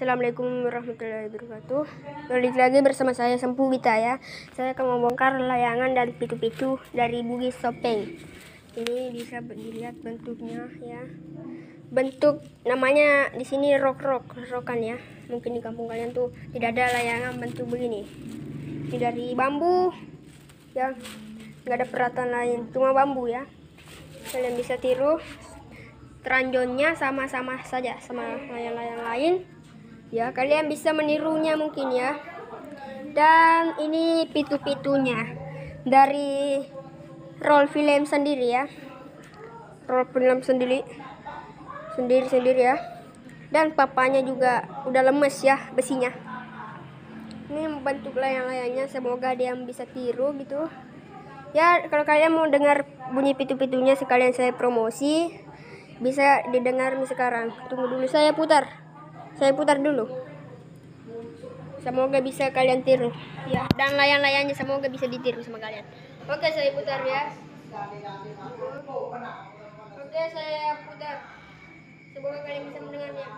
Assalamualaikum warahmatullahi wabarakatuh. Balik lagi bersama saya Sempu Gita ya. Saya akan membongkar layangan dan pitu-pitu dari Bugis Topeng. Ini bisa dilihat bentuknya ya. Bentuk namanya di sini rokan ya. Mungkin di kampung kalian tuh tidak ada layangan bentuk begini. Ini dari bambu ya. Nggak ada peralatan lain, cuma bambu ya. Kalian bisa tiru. Teranjonnya sama-sama saja sama layang-layang lain. Ya, kalian bisa menirunya mungkin ya. Dan ini pitu-pitunya dari roll film sendiri ya. Roll film sendiri ya. Dan papanya juga udah lemes ya besinya. Ini bentuk layang-layangnya, semoga dia bisa tiru gitu. Ya, kalau kalian mau dengar bunyi pitu-pitunya sekalian saya promosi, bisa didengar sekarang. Tunggu dulu, saya putar dulu. Semoga bisa kalian tiru ya, dan layang-layangnya semoga bisa ditiru sama kalian. Oke, saya putar ya. Oke, saya putar. Semoga kalian bisa mendengarnya.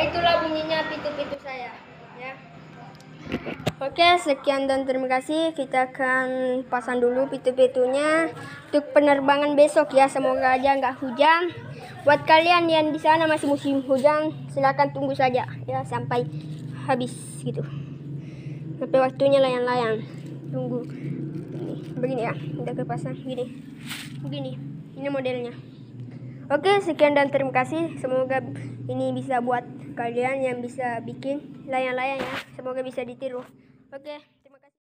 Itulah bunyinya pitu-pitu saya ya. Oke, sekian dan terima kasih. Kita akan pasang dulu pitu-pitunya untuk penerbangan besok ya. Semoga aja nggak hujan. Buat kalian yang di sana masih musim hujan, silakan tunggu saja ya sampai habis gitu. Sampai waktunya layang-layang. Tunggu. Begini ya, udah kepasang begini. Ini modelnya. Oke, sekian dan terima kasih. Semoga ini bisa buat kalian yang bisa bikin layang-layang ya. Semoga bisa ditiru. Oke.